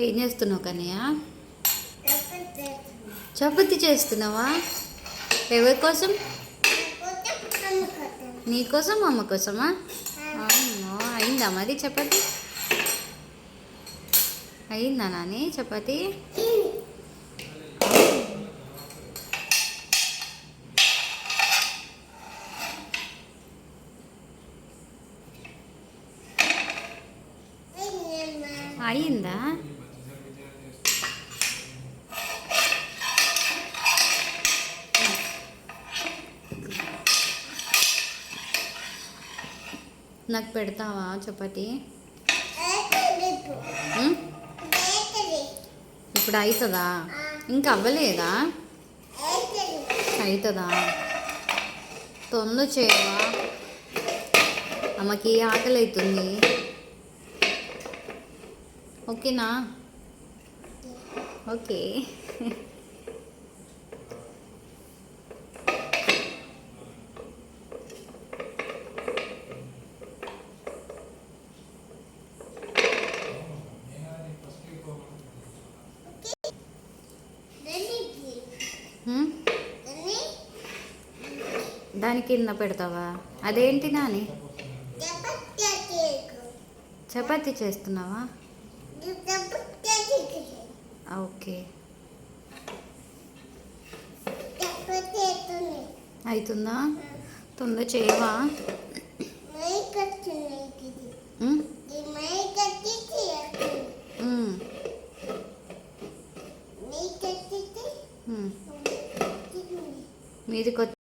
ఏం చేస్తున్నావు కన్నయ్య? చపాతి చేస్తున్నావా? ఎవరి కోసం? నీకోసం అమ్మ కోసమా? అవును. అయిందా మరి చపాతి? అయిందా నాని చపాతి? అయిందా? నాకు పెడతావా చపాతి? ఇప్పుడు అవుతుందా? ఇంకా అవ్వలేదా? అవుతుందా? తొందర చేయవా? అమ్మకి ఆకలి అవుతుంది. ఓకేనా? ఓకే. దాని కింద పెడతావా? అదేంటి నాని? చపాతీ చేస్తున్నావా? ఓకే. అవుతుందా? తొందర చేయవా? మీదికి